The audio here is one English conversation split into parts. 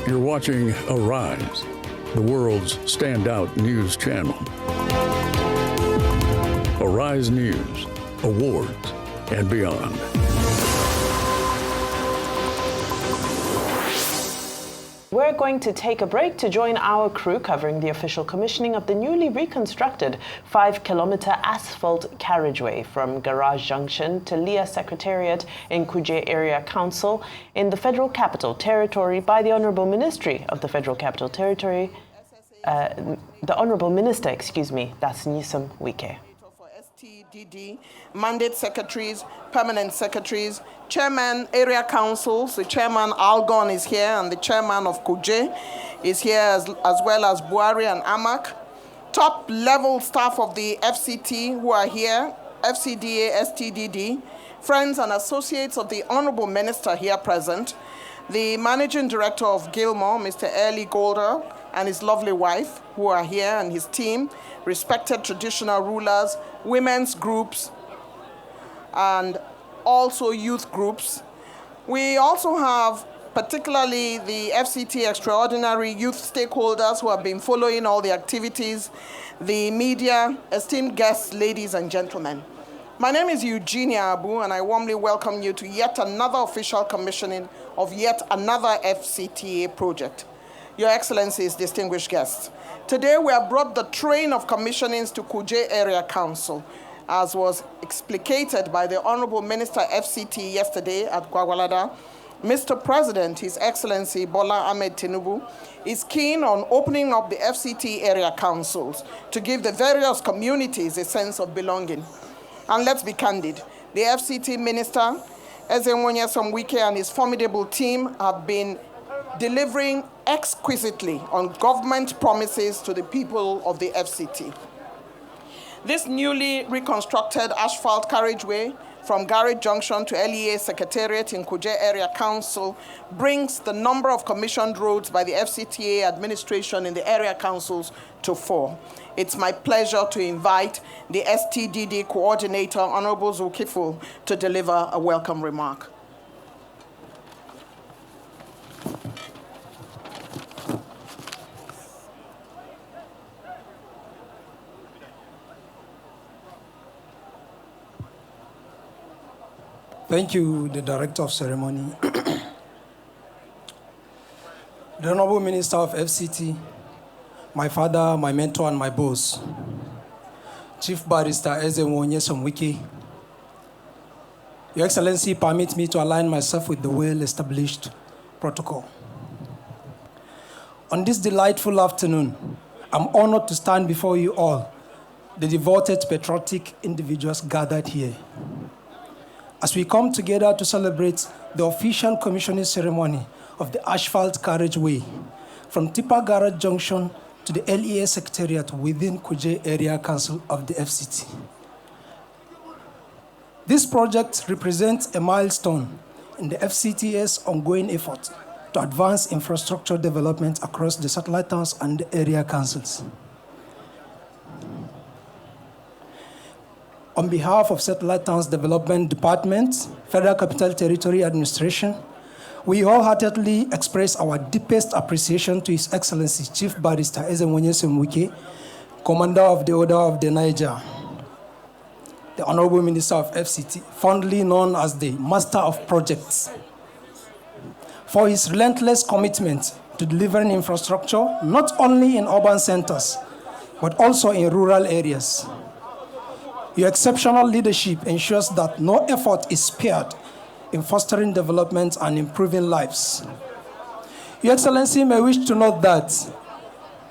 You're watching Arise, the world's standout news channel. Arise News, awards, and beyond. We're going to take a break to join our crew covering the official commissioning of the newly reconstructed 5-kilometer asphalt carriageway from Garage Junction to Leah Secretariat in Kuje Area Council in the Federal Capital Territory by the Honorable Ministry of the Federal Capital Territory, the Honorable Minister, that's Nyesom Wike. STDD, mandate secretaries, permanent secretaries, chairman area councils. The chairman Algon is here, and the chairman of Kuje is here, as well as Buhari and Amak. Top level staff of the FCT who are here, FCDA, STDD, friends and associates of the Honorable Minister here present, the managing director of Gilmore, Mr. Early Golder, and his lovely wife who are here, and his team, respected traditional rulers, women's groups, and also youth groups. We also have particularly the FCT extraordinary youth stakeholders who have been following all the activities, the media, esteemed guests, ladies and gentlemen. My name is Eugenia Abu, and I warmly welcome you to yet another official commissioning of yet another FCTA project. Your Excellencies, distinguished guests, today we have brought the train of commissionings to Kuje Area Council, as was explicated by the Honorable Minister FCT yesterday at Gwagwalada. Mr. President, His Excellency Bola Ahmed Tinubu, is keen on opening up the FCT area councils to give the various communities a sense of belonging. And let's be candid, the FCT Minister, Nyesom Wike, and his formidable team have been delivering exquisitely on government promises to the people of the FCT. This newly reconstructed asphalt carriageway from Garage Junction to LEA Secretariat in Kuje Area Council brings the number of commissioned roads by the FCTA administration in the area councils to 4. It's my pleasure to invite the STDD coordinator, Honorable Zulkifil, to deliver a welcome remark. Thank you, the Director of Ceremony. The Honorable Minister of FCT, my father, my mentor, and my boss, Chief Barrister Nyesom Wike. Your Excellency, permit me to align myself with the well-established protocol. On this delightful afternoon, I'm honored to stand before you all, the devoted, patriotic individuals gathered here, as we come together to celebrate the official commissioning ceremony of the asphalt carriageway from Tipa Garage Junction to the LEA Secretariat within Kuje Area Council of the FCT. This project represents a milestone in the FCT's ongoing effort to advance infrastructure development across the satellite towns and the area councils. On behalf of Satellite Towns Development Department, Federal Capital Territory Administration, we wholeheartedly express our deepest appreciation to His Excellency Chief Barrister Nyesom Wike, Commander of the Order of the Niger, the Honorable Minister of FCT, fondly known as the Master of Projects, for his relentless commitment to delivering infrastructure not only in urban centers, but also in rural areas. Your exceptional leadership ensures that no effort is spared in fostering development and improving lives. Your Excellency may wish to note that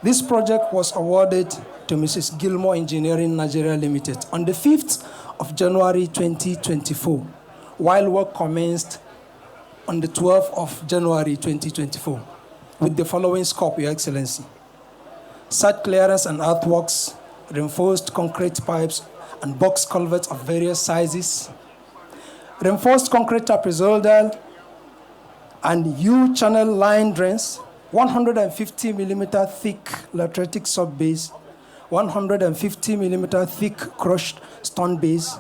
this project was awarded to Mrs. Gilmore Engineering Nigeria Limited on the 5th of January 2024, while work commenced on the 12th of January 2024, with the following scope, Your Excellency: site clearance and earthworks, reinforced concrete pipes and box culverts of various sizes, reinforced concrete trapezoidal and U-channel line drains, 150 millimeter thick lateritic sub-base, 150 millimeter thick crushed stone base,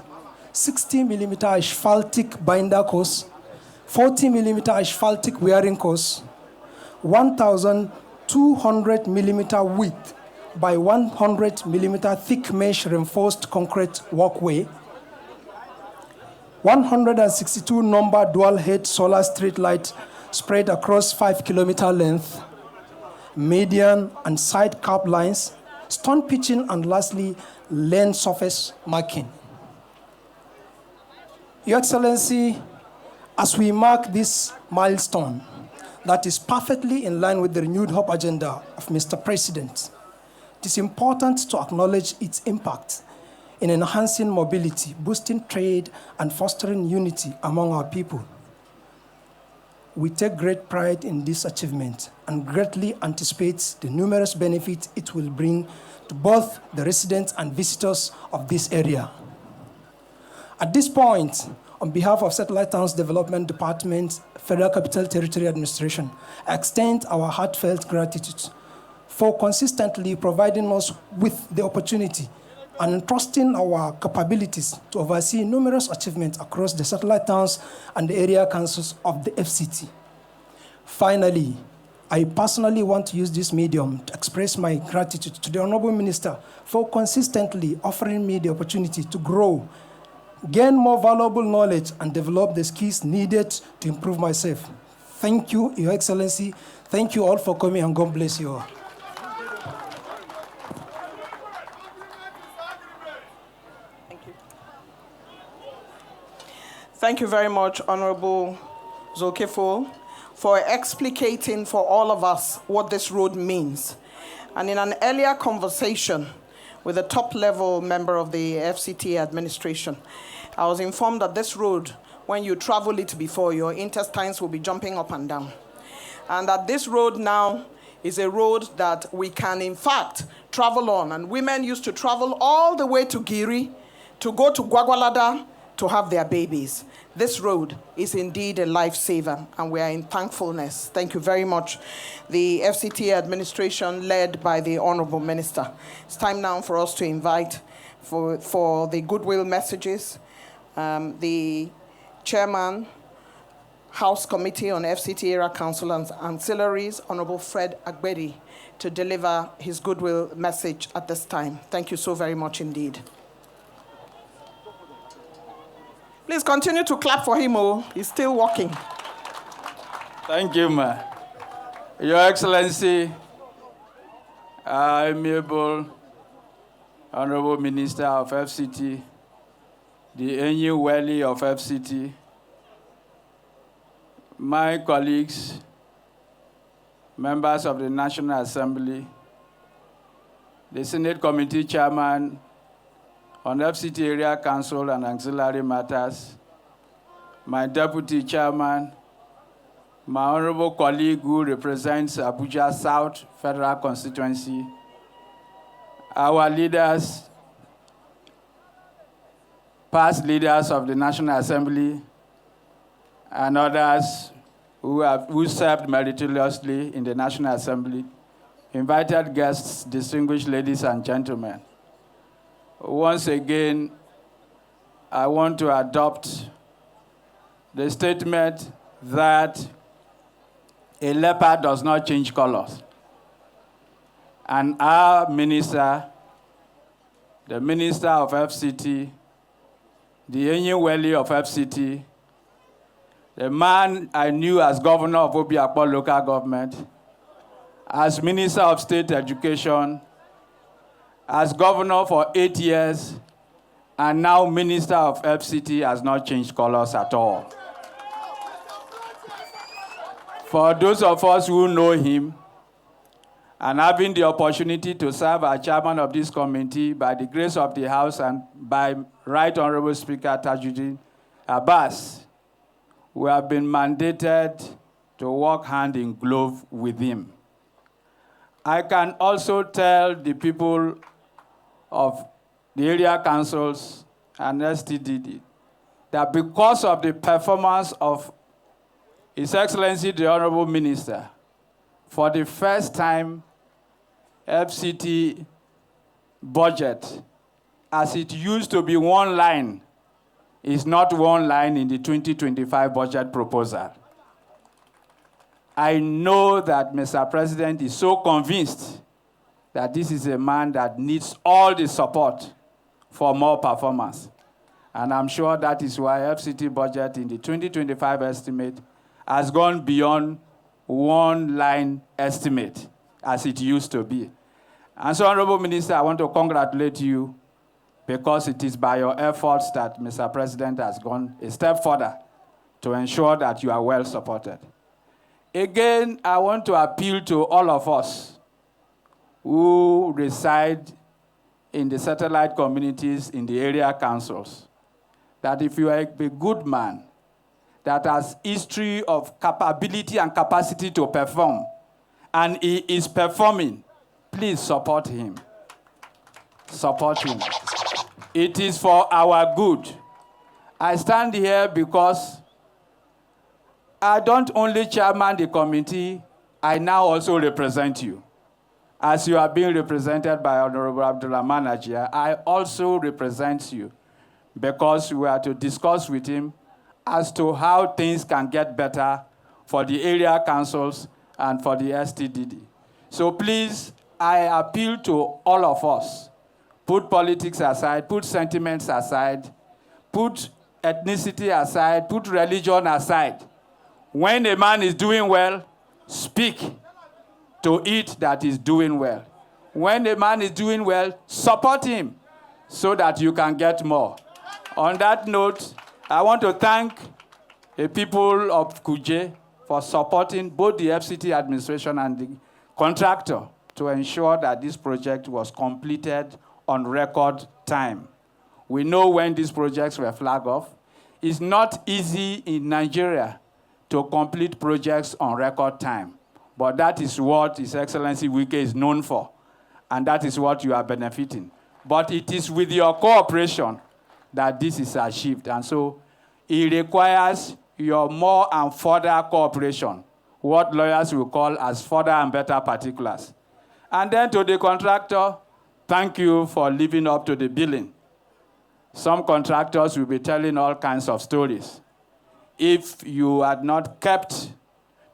60 millimeter asphaltic binder course, 40 millimeter asphaltic wearing course, 1,200 millimeter width by 100 millimeter thick mesh reinforced concrete walkway, 162 number dual head solar street light spread across 5-kilometer length, median and side curb lines, stone pitching, and lastly, lane surface marking. Your Excellency, as we mark this milestone that is perfectly in line with the renewed hope agenda of Mr. President, it is important to acknowledge its impact in enhancing mobility, boosting trade, and fostering unity among our people. We take great pride in this achievement and greatly anticipate the numerous benefits it will bring to both the residents and visitors of this area. At this point, on behalf of Satellite Towns Development Department, Federal Capital Territory Administration, I extend our heartfelt gratitude for consistently providing us with the opportunity and entrusting our capabilities to oversee numerous achievements across the satellite towns and the area councils of the FCT. Finally, I personally want to use this medium to express my gratitude to the Honorable Minister for consistently offering me the opportunity to grow, gain more valuable knowledge, and develop the skills needed to improve myself. Thank you, Your Excellency. Thank you all for coming, and God bless you all. Thank you very much, Honorable Zokefo, for explicating for all of us what this road means. And in an earlier conversation with a top-level member of the FCT administration, I was informed that this road, when you travel it before, your intestines will be jumping up and down. And that this road now is a road that we can, in fact, travel on. And women used to travel all the way to Giri to go to Gwagwalada to have their babies. This road is indeed a lifesaver, and we are in thankfulness. Thank you very much, the FCT administration led by the Honorable Minister. It's time now for us to invite for the goodwill messages the Chairman, House Committee on FCT Area Council and Ancillaries, Honorable Fred Agbedi, to deliver his goodwill message at this time. Thank you so very much indeed. Please continue to clap for him, he's still walking. Thank you, ma. Your Excellency, amiable Honorable Minister of FCT, the Enyeweli of FCT, my colleagues, members of the National Assembly, the Senate Committee Chairman on FCT Area Council and Auxiliary Matters, my Deputy Chairman, my honorable colleague who represents Abuja South Federal Constituency, our leaders, past leaders of the National Assembly, and others who served meritoriously in the National Assembly, invited guests, distinguished ladies and gentlemen. Once again, I want to adopt the statement that a leopard does not change colors. And our minister, the Minister of FCT, the Enyeweli of FCT, the man I knew as governor of Obiakpo local government, as Minister of State Education, as governor for 8 years, and now Minister of FCT, has not changed colors at all. For those of us who know him, and having the opportunity to serve as chairman of this committee by the grace of the House and by Right Honorable Speaker Tajuddin Abbas, we have been mandated to work hand in glove with him. I can also tell the people of the area councils and STDD that because of the performance of His Excellency the Honorable Minister, for the first time, FCT budget, as it used to be one line, is not one line in the 2025 budget proposal. I know that Mr. President is so convinced that this is a man that needs all the support for more performance. And I'm sure that is why FCT budget in the 2025 estimate has gone beyond one line estimate as it used to be. And so, Honorable Minister, I want to congratulate you because it is by your efforts that Mr. President has gone a step further to ensure that you are well supported. Again, I want to appeal to all of us who reside in the satellite communities in the area councils, that if you are a good man that has history of capability and capacity to perform, and he is performing, please support him. Support him. It is for our good. I stand here because I don't only chairman the committee, I now also represent you. As you are being represented by Honorable Abdulrahman Ajia, I also represent you because we are to discuss with him as to how things can get better for the area councils and for the STDD. So please, I appeal to all of us, put politics aside, put sentiments aside, put ethnicity aside, put religion aside. When a man is doing well, speak to it that is doing well. When a man is doing well, support him so that you can get more. On that note, I want to thank the people of Kuje for supporting both the FCT administration and the contractor to ensure that this project was completed on record time. We know when these projects were flagged off. It's not easy in Nigeria to complete projects on record time. But that is what His Excellency Wike is known for, and that is what you are benefiting. But it is with your cooperation that this is achieved, and so it requires your more and further cooperation, what lawyers will call as further and better particulars. And then to the contractor, thank you for living up to the billing. Some contractors will be telling all kinds of stories. If you had not kept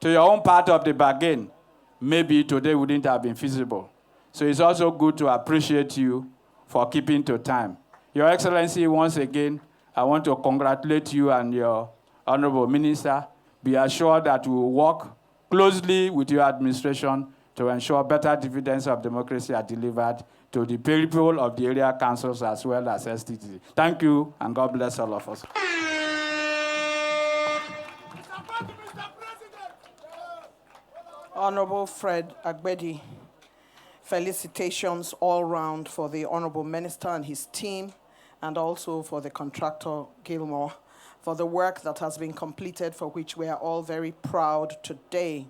to your own part of the bargain, maybe today wouldn't have been feasible. So it's also good to appreciate you for keeping to time. Your Excellency, once again, I want to congratulate you and your Honorable Minister. Be assured that we will work closely with your administration to ensure better dividends of democracy are delivered to the people of the area councils as well as STT. Thank you, and God bless all of us. Honorable Fred Agbedi, felicitations all round for the Honorable Minister and his team, and also for the contractor, Gilmore, for the work that has been completed, for which we are all very proud today.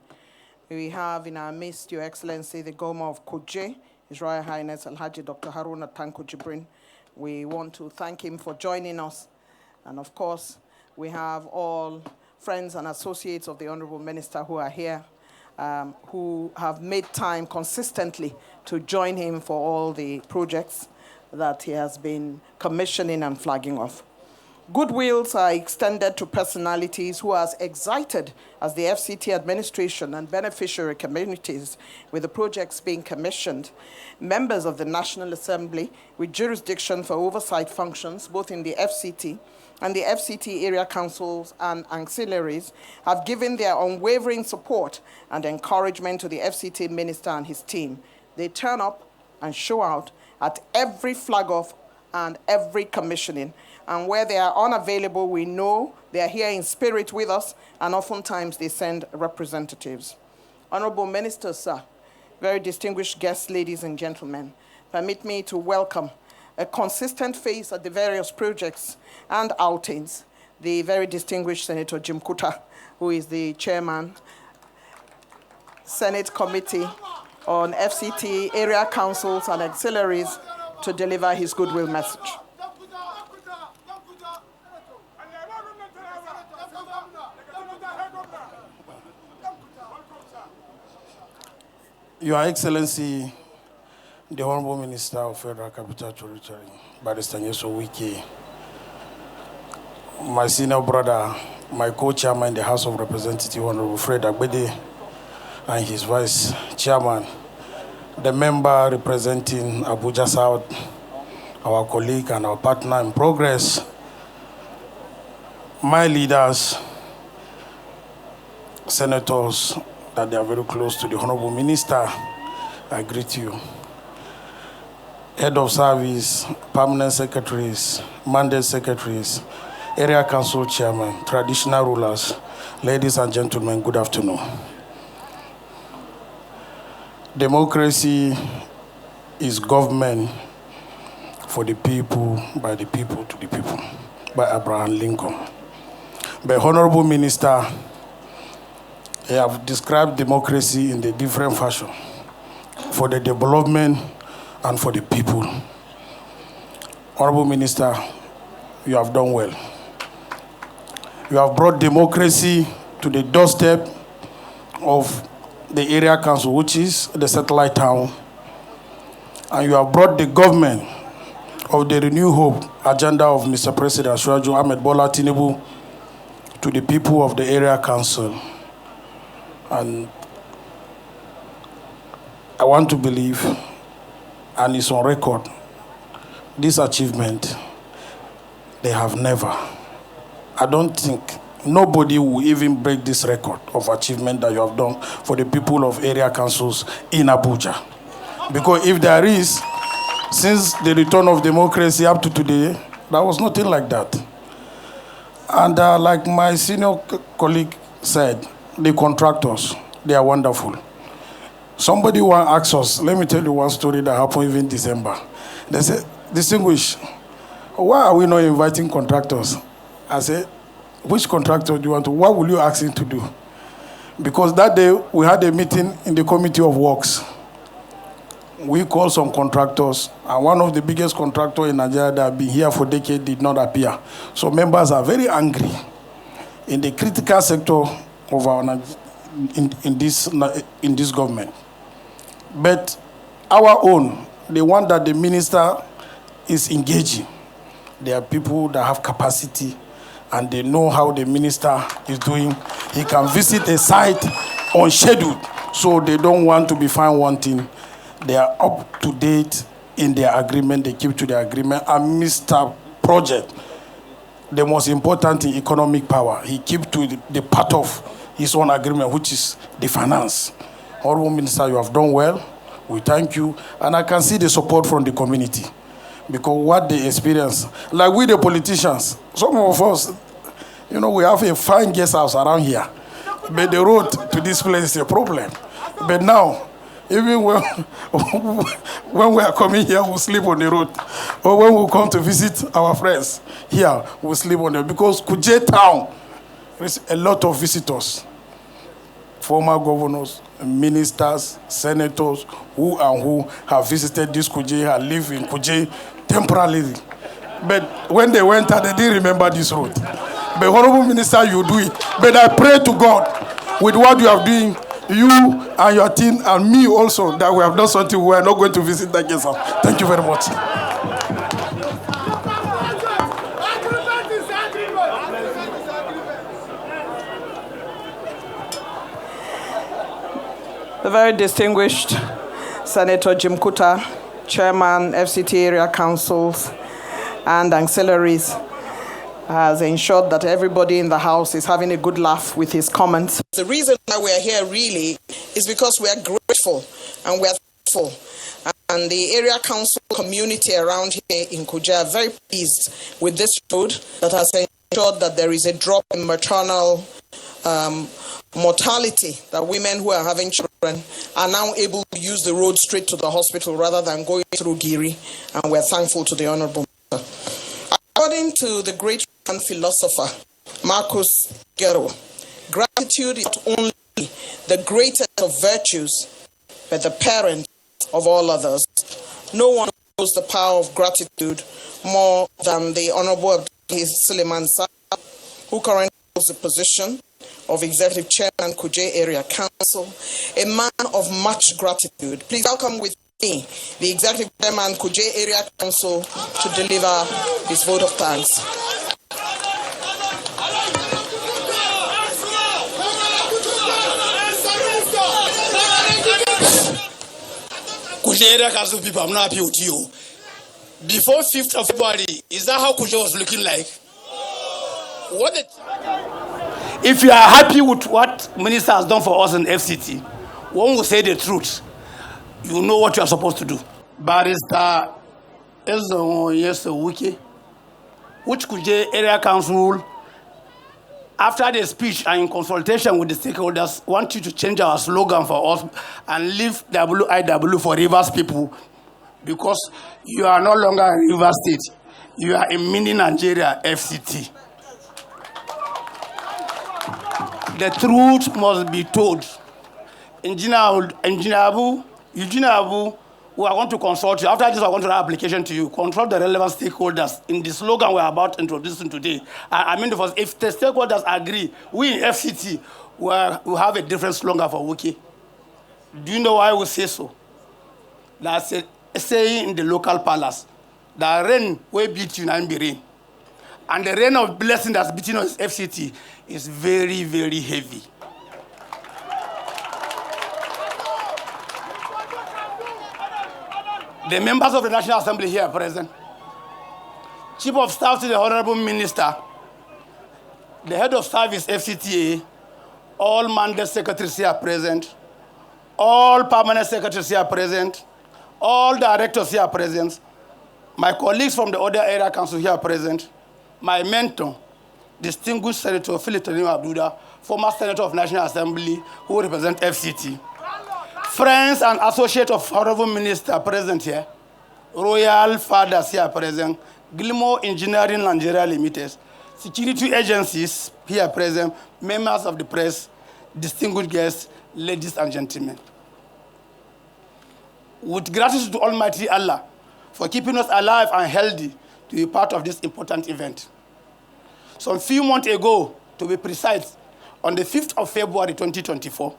We have in our midst, Your Excellency, the Goma of Kuje, His Royal Highness Alhaji Dr. Haruna Tanko Jibrin. We want to thank him for joining us. And of course, we have all friends and associates of the Honorable Minister who are here, who have made time consistently to join him for all the projects that he has been commissioning and flagging off. Goodwills are extended to personalities who are as excited as the FCT administration and beneficiary communities with the projects being commissioned. Members of the National Assembly with jurisdiction for oversight functions, both in the FCT and the FCT area councils and auxiliaries, have given their unwavering support and encouragement to the FCT minister and his team. They turn up and show out at every flag off and every commissioning. And where they are unavailable, we know they are here in spirit with us, and oftentimes they send representatives. Honorable Minister, sir, very distinguished guests, ladies and gentlemen, permit me to welcome a consistent face at the various projects and outings, the very distinguished Senator Jim Kuta, who is the chairman, Senate Committee on FCT area councils and auxiliaries, to deliver his goodwill message. Your Excellency, the Honorable Minister of Federal Capital Territory, Barrister Nyesom Wike, my senior brother, my co-chairman in the House of Representatives, Honorable Fred Agbedi, and his vice chairman, the member representing Abuja South, our colleague and our partner in progress, my leaders, senators, that they are very close to the Honorable Minister, I greet you. Head of service, permanent secretaries, mandate secretaries, area council chairman, traditional rulers, ladies and gentlemen, good afternoon. Democracy is government for the people, by the people, to the people, by Abraham Lincoln. By Honorable Minister, I have described democracy in a different fashion, for the development and for the people. Honorable Minister, you have done well. You have brought democracy to the doorstep of the area council, which is the satellite town, and you have brought the government of the Renew Hope agenda of Mr. President Asiwaju Ahmed Bola Tinubu to the people of the area council. And I want to believe, and it's on record, this achievement, they have never. I don't think nobody will even break this record of achievement that you have done for the people of area councils in Abuja. Because if there is, since the return of democracy up to today, there was nothing like that. And like my senior colleague said, the contractors, they are wonderful. Somebody once asked us, let me tell you one story that happened even in December. They said, distinguished, why are we not inviting contractors? I said, which contractor do you want to, what will you ask him to do? Because that day we had a meeting in the Committee of Works. We called some contractors, and one of the biggest contractors in Nigeria that have been here for decades did not appear. So members are very angry in the critical sector of our in this government. But our own, the one that the minister is engaging, there are people that have capacity and they know how the minister is doing. He can visit a site on schedule, so they don't want to be found wanting. They are up to date in their agreement, they keep to their agreement. And Mr. Project, the most important in economic power, he keep to the part of his own agreement, which is the finance. Honorable Minister, you have done well. We thank you. And I can see the support from the community. Because what they experience, like we the politicians, some of us, you know, we have a fine guest house around here. But the road to this place is a problem. But now, even when we are coming here, we sleep on the road. Or when we come to visit our friends here, we sleep on the road. Because Kuje town, there is a lot of visitors. Former governors, ministers, senators, who and who have visited this Kuje, have lived in Kuje temporarily. But when they went out, they didn't remember this road. But Honorable Minister, you do it. But I pray to God, with what you are doing, you and your team and me also, that we have done something we are not going to visit that guest house. Thank you very much. The very distinguished Senator Jim Kuta, Chairman, FCT Area Councils and Auxiliaries, has ensured that everybody in the House is having a good laugh with his comments. The reason why we are here really is because we are grateful and we are thankful. And the area council community around here in Kuje are very pleased with this road that has ensured that there is a drop in maternal mortality, that women who are having children are now able to use the road straight to the hospital rather than going through Giri, and we're thankful to the Honorable Minister. According to the great philosopher Marcus Gero, gratitude is not only the greatest of virtues, but the parent of all others. No one knows the power of gratitude more than the Honorable Suleiman Sa, who currently holds the position of Executive Chairman, Kuje Area Council, a man of much gratitude. Please welcome with me the Executive Chairman, Kuje Area Council, to deliver his vote of thanks. Kuje area council people, I'm not happy with you. Before 5th of February, is that how Kuje was looking like? If you are happy with what Minister has done for us in FCT, one will say the truth. You know what you are supposed to do. Barrister Nyesom Wike, which Kuje Area Council, after the speech and in consultation with the stakeholders, want you to change our slogan for us and leave WIW for Rivers people, because you are no longer in Rivers State. You are in mini Nigeria FCT. The truth must be told. Engineer Abu, we are going to consult you. After this, we are going to write an application to you. Consult the relevant stakeholders in the slogan we are about introducing today. I mean, if the stakeholders agree, we in FCT will have a different slogan for Wike. Do you know why we say so? That's a saying in the local palace. The rain will beat you and be rain. And the rain of blessing that's beating on FCT is very, very heavy. The members of the National Assembly here are present. Chief of Staff to the Honorable Minister, the Head of Service FCTA, all mandate secretaries here are present, all permanent secretaries here are present, all directors here are present, my colleagues from the other area council here are present, my mentor, distinguished Senator Philip Abduda, former Senator of National Assembly who represent FCT. Friends and associates of Honorable Minister present here, Royal Fathers here present, Gilmore Engineering Nigeria Limited, security agencies here present, members of the press, distinguished guests, ladies and gentlemen. With gratitude to Almighty Allah for keeping us alive and healthy to be part of this important event. Some few months ago, to be precise, on the 5th of February 2024,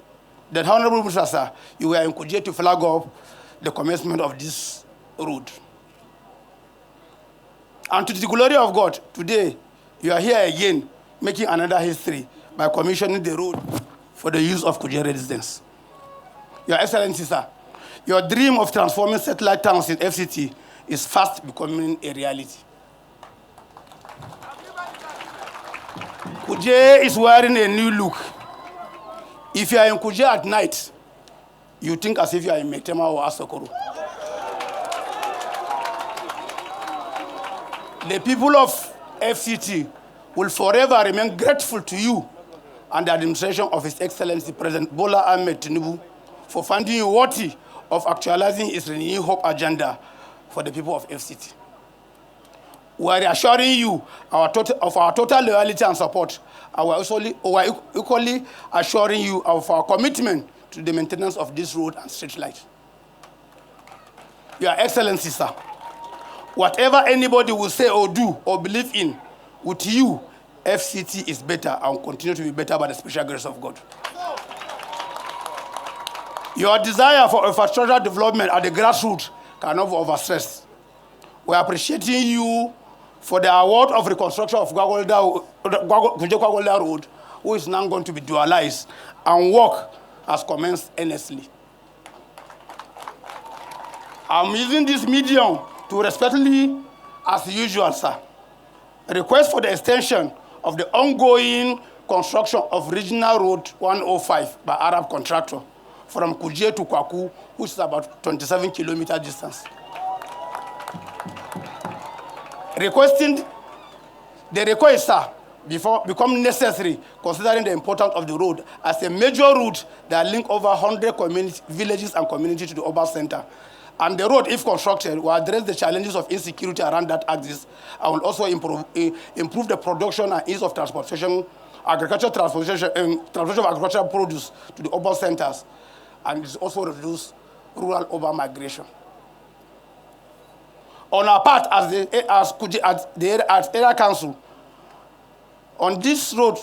the Honorable Minister, you were in Kuje to flag up the commencement of this road. And to the glory of God, today, you are here again, making another history by commissioning the road for the use of Kuje residents. Your Excellency, sir, your dream of transforming satellite towns in FCT is fast becoming a reality. Kuje is wearing a new look. If you are in Kuje at night, you think as if you are in Metema or Asokoro. The people of FCT will forever remain grateful to you and the administration of His Excellency President Bola Ahmed Tinubu for finding you worthy of actualizing his renewed hope agenda for the people of FCT. We are assuring you of our total loyalty and support. We are equally assuring you of our commitment to the maintenance of this road and street light. Your Excellency, sir, whatever anybody will say or do or believe in, with you, FCT is better and will continue to be better by the special grace of God. Your desire for infrastructural development at the grassroots cannot be overstressed. We are appreciating you for the award of reconstruction of Kuje-Kwagolda Road, who is now going to be dualized, and work has commenced earnestly. I'm using this medium to respectfully, as usual, sir, request for the extension of the ongoing construction of Regional Road 105 by Arab contractor from Kuje to Kwaku, which is about 27 kilometer distance. The request, sir, become necessary considering the importance of the road as a major route that links over 100 villages and communities to the urban center. And the road, if constructed, will address the challenges of insecurity around that axis and will also improve the production and ease of transportation, transportation of agricultural produce to the urban centers, and it also reduce rural urban migration. On our part, as the area council, on this road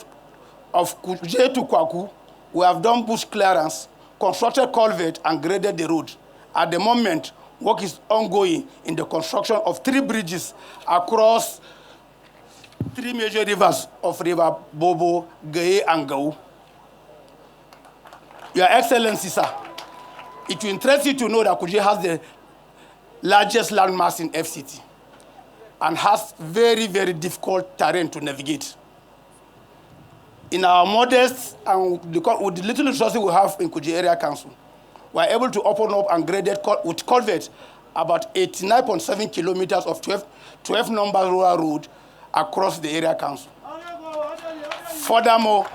of Kuje to Kwaku, we have done bush clearance, constructed culvert, and graded the road. At the moment, work is ongoing in the construction of 3 bridges across 3 major rivers of River Bobo, Gaye, and Gau. Your Excellency, sir, It will interest you to know that Kuje has the largest landmass in FCT and has very, very difficult terrain to navigate. In our modest and with the little resources we have in Kuje Area Council, we are able to open up and grade it with culvert about 89.7 kilometers of 12 number rural road across the area council. Furthermore,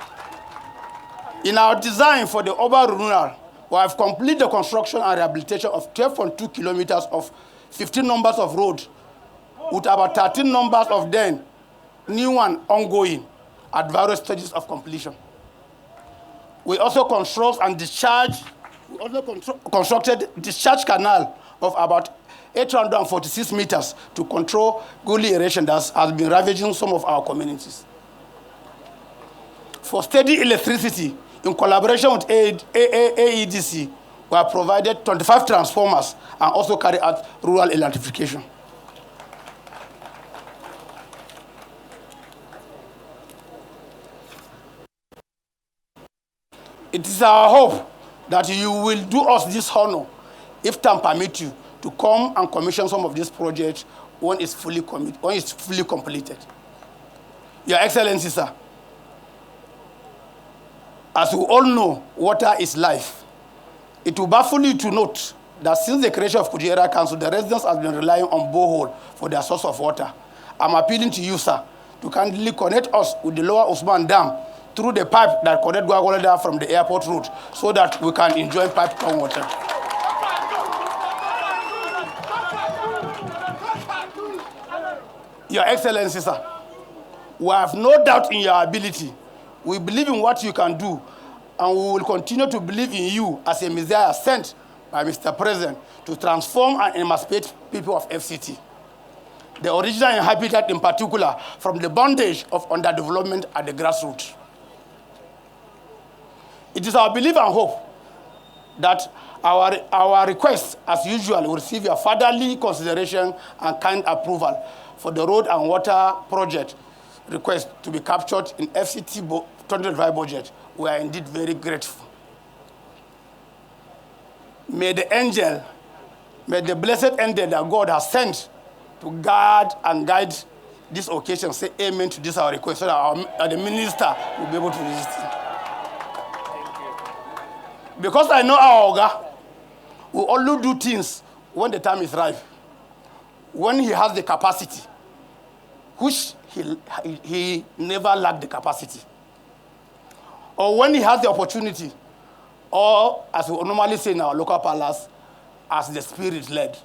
in our design for the urban rural, we have completed the construction and rehabilitation of 12.2 kilometers of 15 numbers of roads, with about 13 numbers of them, new and ongoing, at various stages of completion. We also constructed discharge canal of about 846 meters to control gully erosion that has been ravaging some of our communities. For steady electricity, in collaboration with AEDC, we have provided 25 transformers and also carry out rural electrification. It is our hope that you will do us this honor, if time permits you, to come and commission some of these projects when it's fully completed. Your Excellency, sir, as we all know, water is life. It will baffle you to note that since the creation of Kuje Area Council, the residents have been relying on borehole for their source of water. I'm appealing to you, sir, to kindly connect us with the Lower Usman Dam through the pipe that connects Gwagwalada from the airport route so that we can enjoy pipe-borne water. Your Excellency, sir, we have no doubt in your ability. We believe in what you can do, and we will continue to believe in you as a Messiah sent by Mr. President to transform and emancipate people of FCT, the original inhabitant in particular, from the bondage of underdevelopment at the grassroots. It is our belief and hope that our request, as usual, will receive your fatherly consideration and kind approval for the road and water project request to be captured in FCT 2025 budget. We are indeed very grateful. May the blessed angel that God has sent to guard and guide this occasion say amen to this our request so that the minister will be able to resist it. Because I know our Oga will only do things when the time is ripe, when he has the capacity, which he never lacked the capacity, or when he has the opportunity, or as we normally say in our local palace, as the spirit led.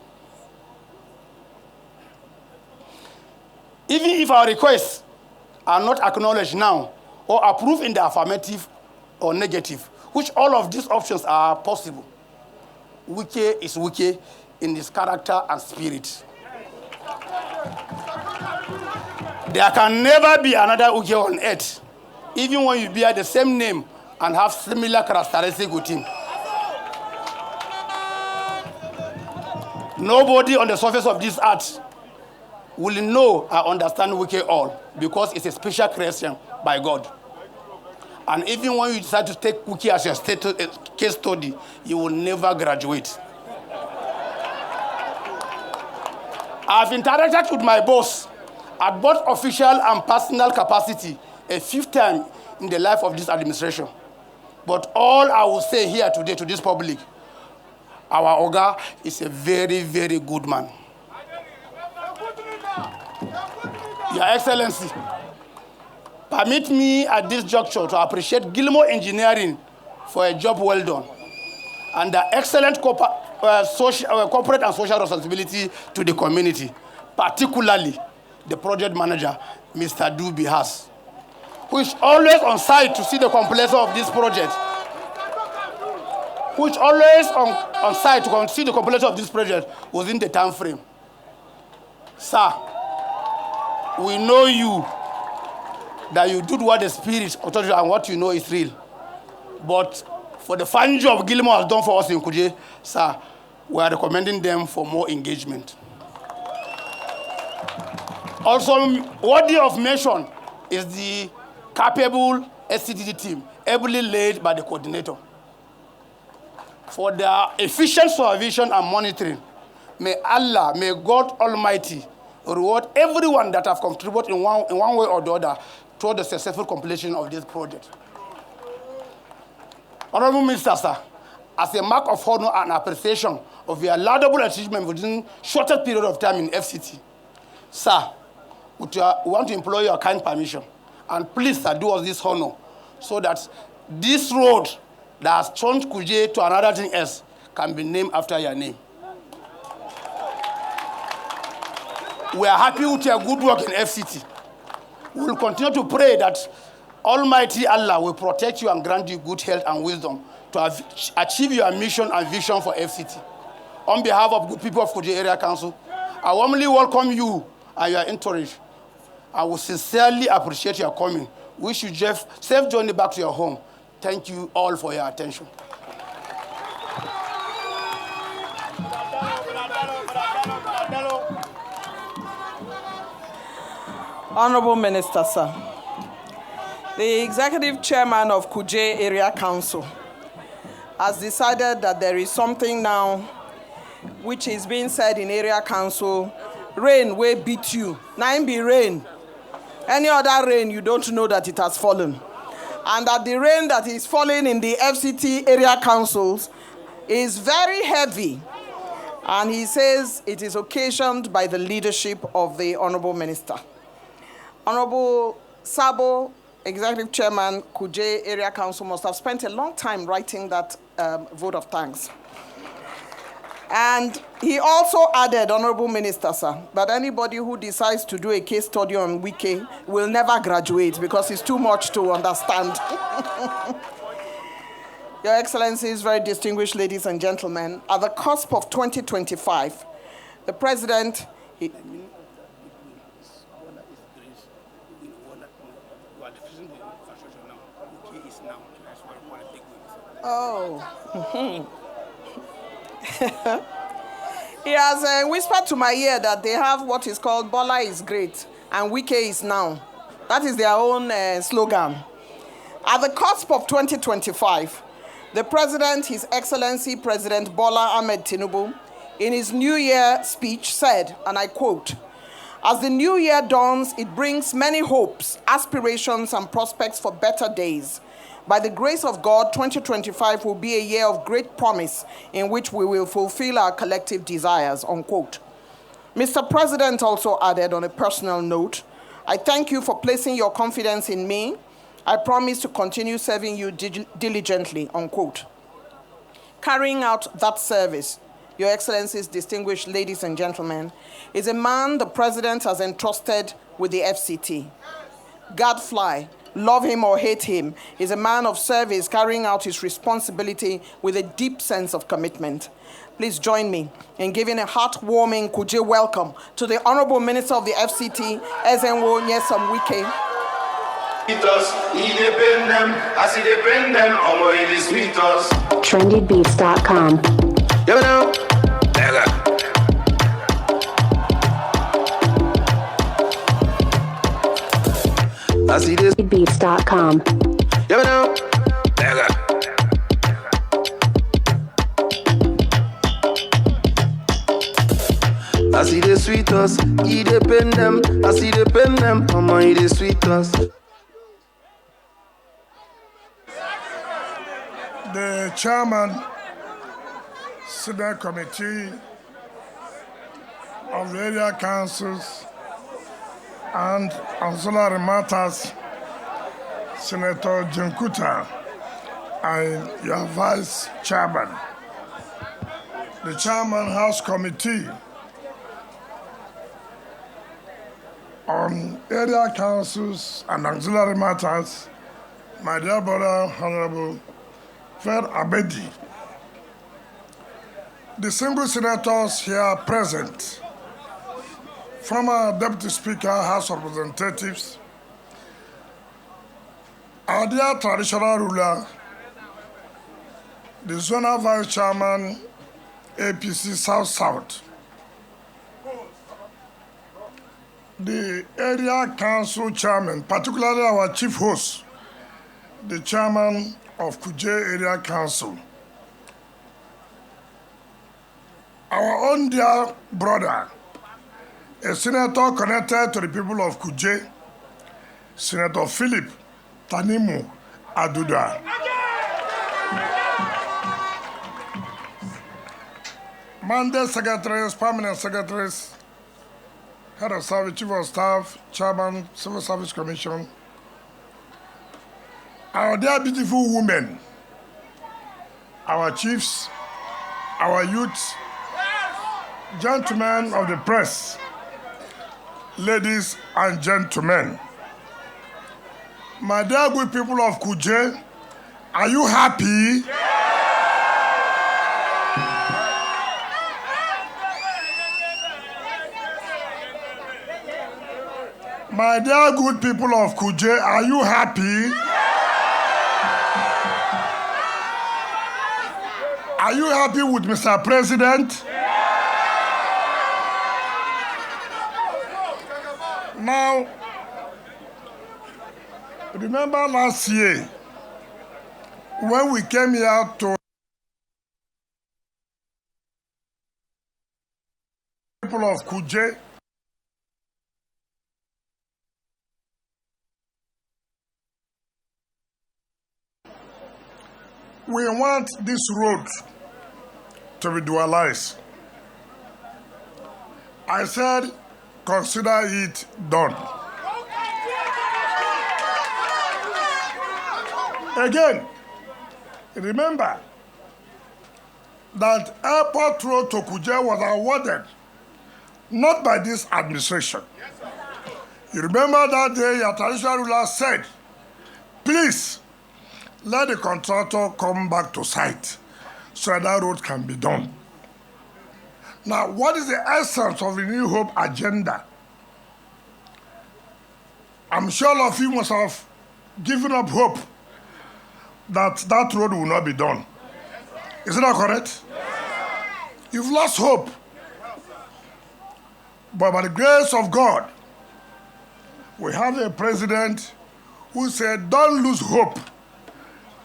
Even if our requests are not acknowledged now or approved in the affirmative or negative, which all of these options are possible, Wike is Wike in his character and spirit. There can never be another Wike on earth, even when you bear the same name and have similar characteristics with him. Nobody on the surface of this earth will know or understand Wike all, because it's a special creation by God. And even when you decide to take Wike as your case study, you will never graduate. I've interacted with my boss at both official and personal capacity a fifth time in the life of this administration. But all I will say here today to this public, our Oga is a very, very good man. Your Excellency, permit me at this juncture to appreciate Gilmore Engineering for a job well done and the excellent corporate and social responsibility to the community, particularly the project manager, Mr. Dubi Has, who is always on site to see the completion of this project, on site to see the completion of this project within the time frame. Sir, we know you, that you did what the Spirit told you and what you know is real. But for the fine job Gilmore has done for us in Kuje, sir, we are recommending them for more engagement. Also, worthy of mention is the capable SCDD team, ably led by the coordinator. for their efficient supervision and monitoring. May Allah, may God Almighty reward everyone that have contributed in one way or the other toward the successful completion of this project. Honorable Minister, sir, as a mark of honor and appreciation of your laudable achievement within shorter period of time in FCT, sir, we want to implore your kind permission, and please, sir, do us this honor, so that this road that has turned Kuje to another thing else can be named after your name. We are happy with your good work in FCT. We will continue to pray that Almighty Allah will protect you and grant you good health and wisdom to achieve your mission and vision for FCT. On behalf of good people of Kuje Area Council, I warmly welcome you and your entourage. I will sincerely appreciate your coming. Wish you safe journey back to your home. Thank you all for your attention. Honorable Minister, sir, the Executive Chairman of Kuje Area Council has decided that there is something now which is being said in Area Council, rain will beat you. Now be rain. Any other rain, you don't know that it has fallen. And that the rain that is falling in the FCT Area Councils is very heavy. And he says it is occasioned by the leadership of the Honorable Minister. Honorable Sabo, Executive Chairman, Kuje Area Council, must have spent a long time writing that vote of thanks. And he also added, Honorable Minister, sir, that anybody who decides to do a case study on Wike will never graduate because it's too much to understand. Your Excellencies, very distinguished ladies and gentlemen, at the cusp of 2025, the President... He has whispered to my ear that they have what is called Bola is great and Wike is now. That is their own slogan. At the cusp of 2025, the President, His Excellency President Bola Ahmed Tinubu, in his New Year speech said, and I quote, "As the new year dawns, it brings many hopes, aspirations, and prospects for better days. By the grace of God, 2025 will be a year of great promise in which we will fulfill our collective desires," unquote. Mr. President also added on a personal note, "I thank you for placing your confidence in me. I promise to continue serving you diligently," unquote. Carrying out that service, Your Excellencies, distinguished ladies and gentlemen, is a man the President has entrusted with the FCT. Gadfly, love him or hate him, is a man of service carrying out his responsibility with a deep sense of commitment. Please join me in giving a heartwarming Kuje welcome to the Honorable Minister of the FCT, Nyesom Wike. Trendybeats.com. I see this beats.com. I see the sweetest, he dey pen them. I see the pen them, mama, he the sweetest. The chairman, Senate Committee of the area councils and ancillary matters, Senator Jankuta, and your vice chairman, the chairman House Committee on area councils and auxiliary matters, my dear brother, Honorable Fred Abedi, the single senators here present, former Deputy Speaker, House of Representatives, our dear traditional ruler, the Zonal Vice Chairman, APC South-South, the Area Council Chairman, particularly our Chief Host, the Chairman of Kuje Area Council, our own dear brother, a senator connected to the people of Kuje, Senator Philip Tanimu Aduda. Mandate secretaries, permanent secretaries, head of service, chief of staff, chairman, civil service commission, our dear beautiful women, our chiefs, our youths, gentlemen of the press, ladies and gentlemen. My dear good people of Kuje, are you happy? My dear good people of Kuje, are you happy? Are you happy with Mr. President? Now, remember last year when we came here to people of Kuje, we want this road to be dualized. I said, consider it done. Again, remember that airport road to Kuje was awarded not by this administration. You remember that day your traditional ruler said, please, let the contractor come back to site so that road can be done. Now, what is the essence of the New Hope agenda? I'm sure all of you must have given up hope that that road will not be done. Is it not correct? You've lost hope. But by the grace of God, we have a president who said, don't lose hope.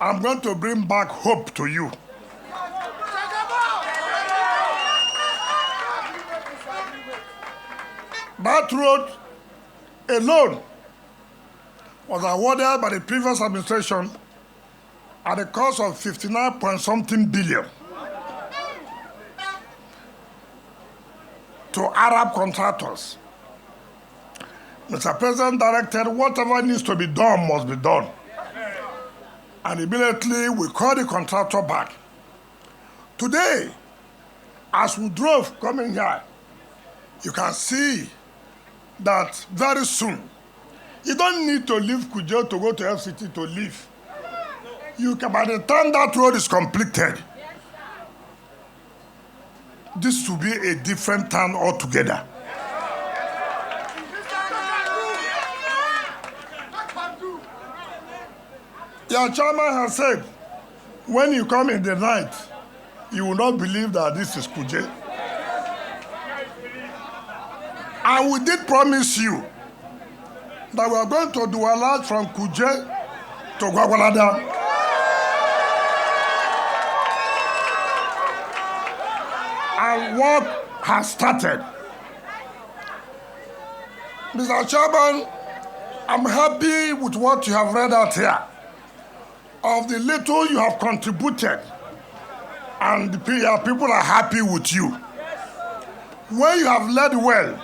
I'm going to bring back hope to you. That road alone was awarded by the previous administration at a cost of 59-point-something billion to Arab contractors. Mr. President directed whatever needs to be done must be done. And immediately we called the contractor back. Today, as we drove coming here, you can see that very soon, you don't need to leave Kuje to go to FCT to leave. You can, by the time that road is completed, this will be a different town altogether. Your chairman has said, when you come in the night, you will not believe that this is Kuje. And we did promise you that we are going to do a lot from Kuje to Gwagwalada. And work has started. Mr. Chairman, I'm happy with what you have read out here. Of the little you have contributed, and the people are happy with you. When you have led well,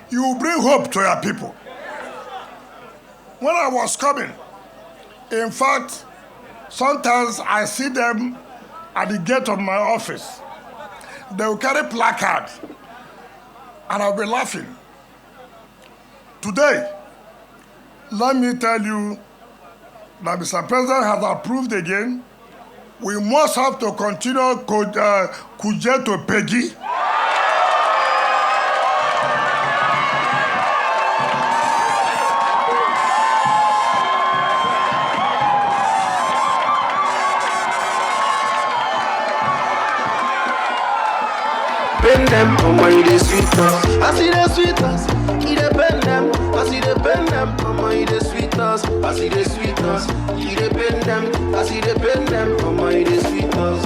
you will bring hope to your people. When I was coming, in fact, sometimes I see them at the gate of my office. They will carry placards, and I'll be laughing. Today, let me tell you that Mr. President has approved again. We must have to continue Kuje to Peggy. Bend them, oh my, they sweet us. I see the sweet us. He dey bend them. I see the bend them, oh my, they sweet us. I see the sweet us. He dey bend them. I see the bend them, oh my, they sweet us.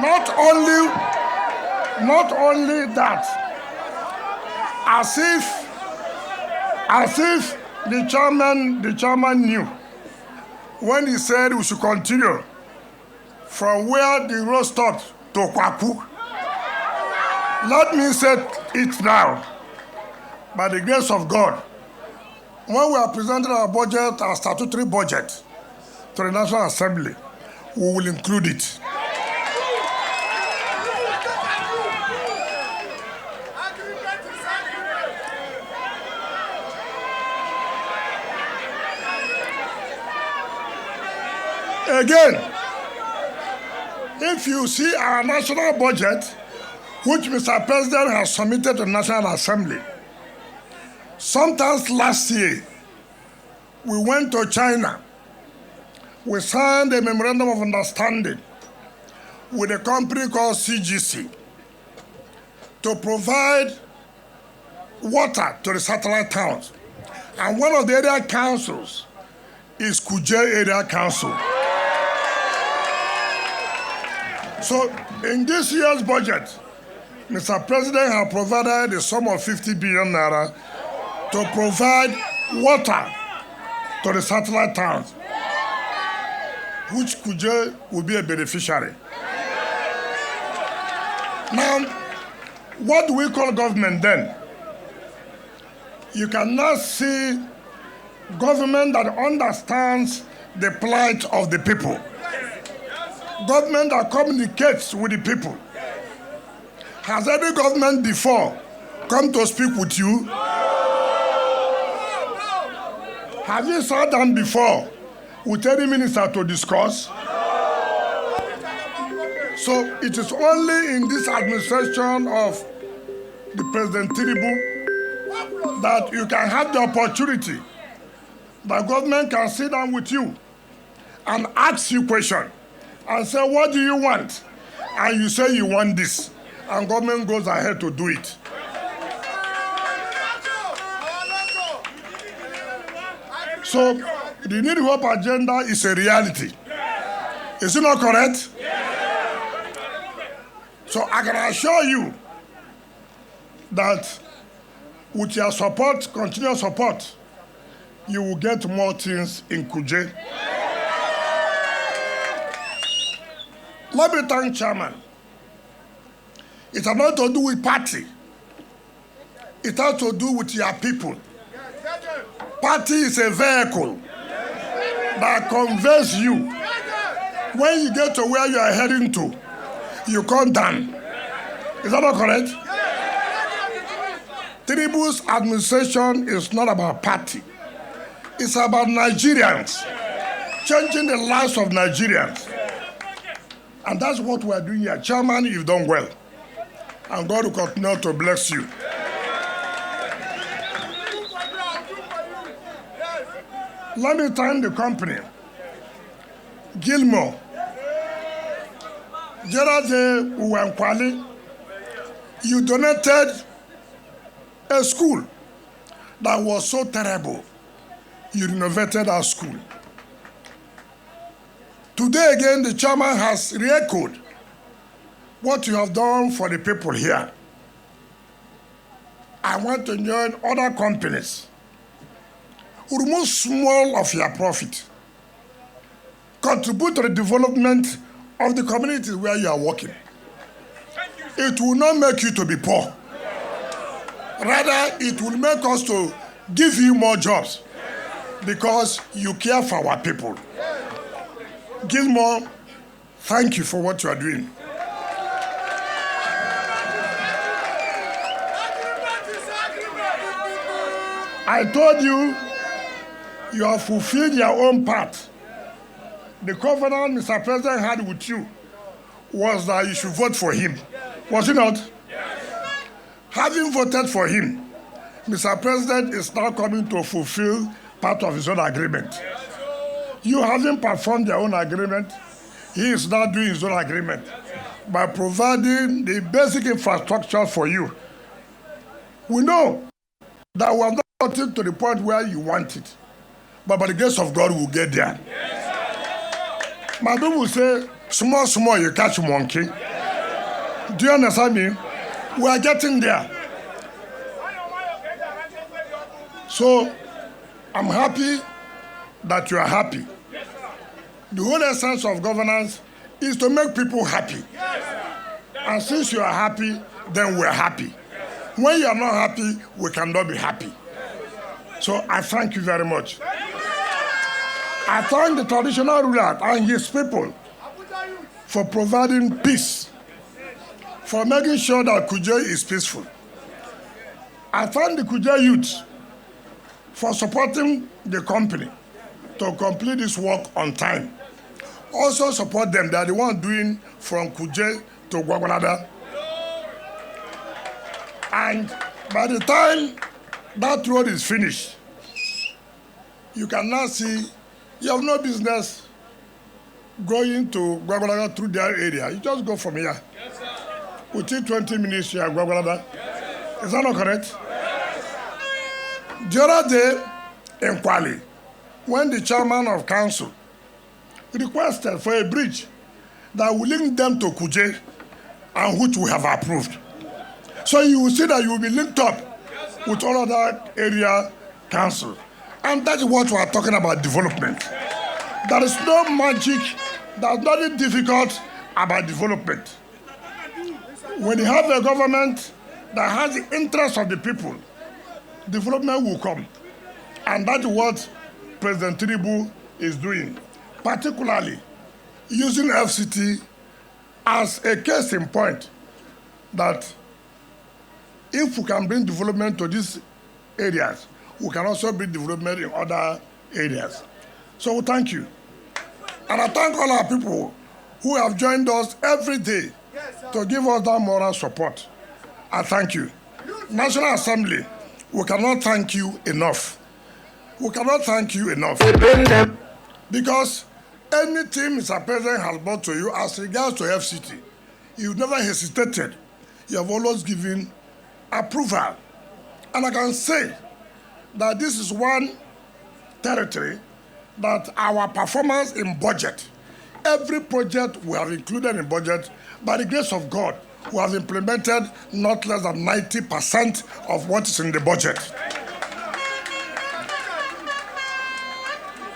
Not only that, as if the chairman knew when he said we should continue from where the road stopped to Kwaku. Let me say it now, by the grace of God, when we are presenting our budget, our statutory budget to the National Assembly, we will include it. Again, if you see our national budget, which Mr. President has submitted to the National Assembly, sometimes last year, we went to China. We signed a memorandum of understanding with a company called CGC to provide water to the satellite towns. And one of the area councils is Kuje Area Council. So in this year's budget, Mr. President has provided a sum of 50 billion naira to provide water to the satellite towns, which Kuje will be a beneficiary. Now, what do we call government then? You cannot see government that understands the plight of the people. Government that communicates with the people. Has any government before come to speak with you? Have you sat down before with any minister to discuss? So it is only in this administration of the President Tinubu that you can have the opportunity that government can sit down with you and ask you questions and say, what do you want? And you say you want this, and government goes ahead to do it. So the Need Hope agenda is a reality. Is it not correct? So I can assure you that with your support, continuous support, you will get more things in Kuje. Let me thank Chairman. It has not to do with party. It has to do with your people. Party is a vehicle that conveys you. When you get to where you are heading to, you come down. Is that not correct? Tinubu's administration is not about party. It's about Nigerians, changing the lives of Nigerians. And that's what we are doing here. Chairman, you've done well. And God will continue to bless you. Let me thank the company. Gilmore, Gerard Uwankwali, you donated a school that was so terrible. You renovated our school. Today again, the chairman has re-echoed what you have done for the people here. I want to join other companies who remove small of your profit, contribute to the development of the communities where you are working. It will not make you to be poor. Rather, it will make us to give you more jobs because you care for our people. Gilmore, thank you for what you are doing. I told you, you have fulfilled your own part. The covenant Mr. President had with you was that you should vote for him. Was it not? Yes. Having voted for him, Mr. President is now coming to fulfill part of his own agreement. You having performed your own agreement, he is now doing his own agreement by providing the basic infrastructure for you. We know that we have not gotten to the point where you want it, but by the grace of God, we'll get there. My people say, small, small, you catch monkey. Do you understand me? We are getting there. So, I'm happy that you are happy. The whole essence of governance is to make people happy. And since you are happy, then we're happy. When you are not happy, we cannot be happy. So I thank you very much. I thank the traditional ruler and his people for providing peace, for making sure that Kuje is peaceful. I thank the Kuje youth for supporting the company to complete this work on time. Also support them. They are the ones doing from Kuje to Gwagwalada. And by the time that road is finished, you can now see you have no business going to Gwagwalada through their area. You just go from here. Yes, sir. Within 20 minutes, you are Gwagwalada. Yes, is that not correct? Yes. The other day in Kwali, when the chairman of council requested for a bridge that will link them to Kuje, and which we have approved. So you will see that you will be linked up with all other area councils. And that's what we are talking about, development. There is no magic, there's nothing difficult about development. When you have a government that has the interest of the people, development will come. And that's what President Tinubu is doing, particularly using FCT as a case in point that if we can bring development to these areas, we can also bring development in other areas. So thank you. And I thank all our people who have joined us every day to give us that moral support. I thank you. National Assembly, we cannot thank you enough. We cannot thank you enough. Because anything Mr. President has brought to you as regards to FCT, you never hesitated. You have always given approval. And I can say that this is one territory that our performance in budget, every project we have included in budget, by the grace of God, we have implemented not less than 90% of what is in the budget.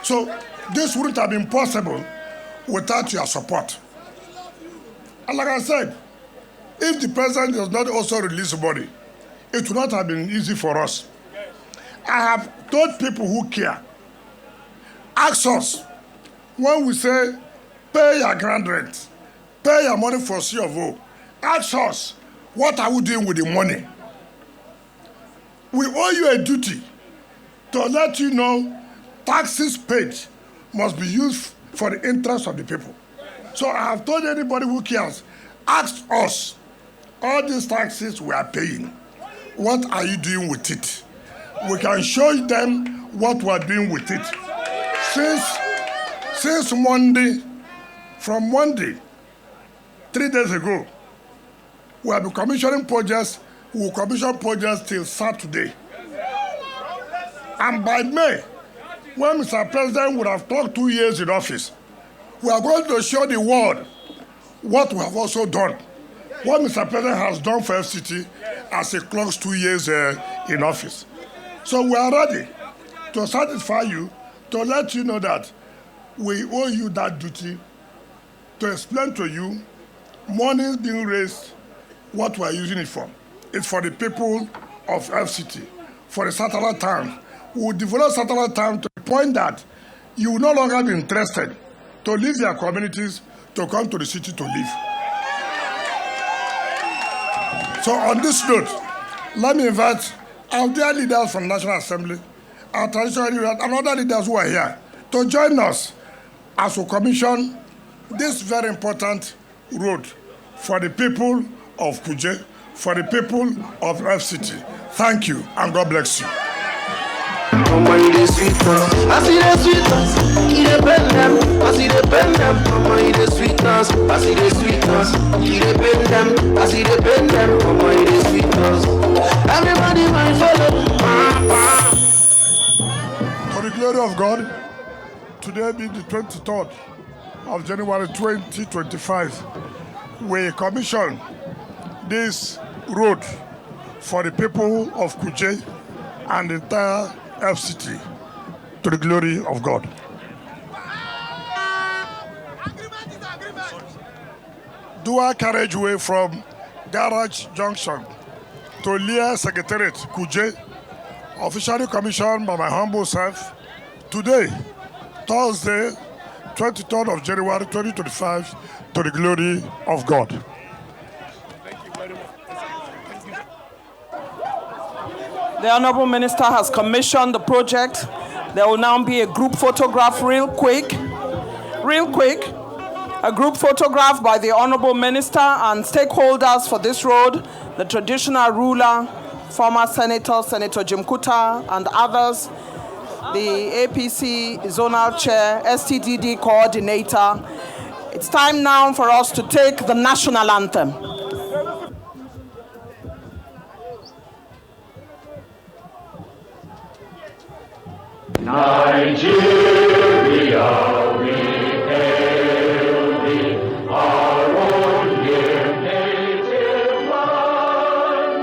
So this wouldn't have been possible without your support. And like I said, if the president does not also release money, it would not have been easy for us. I have told people who care, ask us when we say pay your ground rent, pay your money for C of O, ask us what are we doing with the money. We owe you a duty to let you know taxes paid must be used for the interest of the people. So I have told anybody who cares, ask us, all these taxes we are paying, what are you doing with it? We can show them what we are doing with it. Since Monday, from Monday, 3 days ago, we have been commissioning projects. We will commission projects till Saturday. And by May, when Mr. President would have clocked 2 years in office, we are going to show the world what we have also done. What Mr. President has done for FCT as he clocks 2 years in office. So we are ready to satisfy you, to let you know that we owe you that duty, to explain to you money being raised, what we are using it for. It's for the people of FCT, for the satellite town. We will develop satellite town to the point that you will no longer be interested to leave their communities to come to the city to live. So on this note, let me invite our dear leaders from the National Assembly, our traditional leaders, and other leaders who are here to join us as we commission this very important road for the people of Kuje, for the people of FCT. Thank you, and God bless you. Everybody might follow. For the glory of God, today being the 23rd of January 2025, we commission this road for the people of Kuje and the entire FCT to the glory of God. Dual carriageway from Garage Junction to Leah Secretariat, Kuje, officially commissioned by my humble self today, Thursday, 23rd of January 2025, to the glory of God. Thank you very much. The Honorable Minister has commissioned the project. There will now be a group photograph real quick. A group photograph by the Honorable Minister and stakeholders for this road, the traditional ruler, former Senator Jim Kuta, and others, the APC Zonal Chair, STDD Coordinator. It's time now for us to take the national anthem. Nigeria, we hail thee, our own dear native land.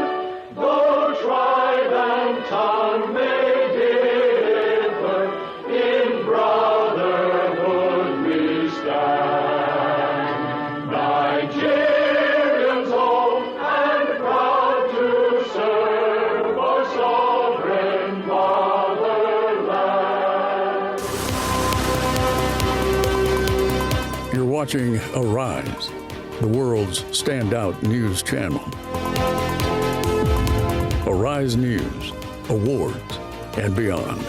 Though tribe and tongue may differ, in brotherhood we stand. Nigerians old and proud to serve our sovereign motherland. You're watching Arise, the world's standout news channel. Arise News, awards, and beyond.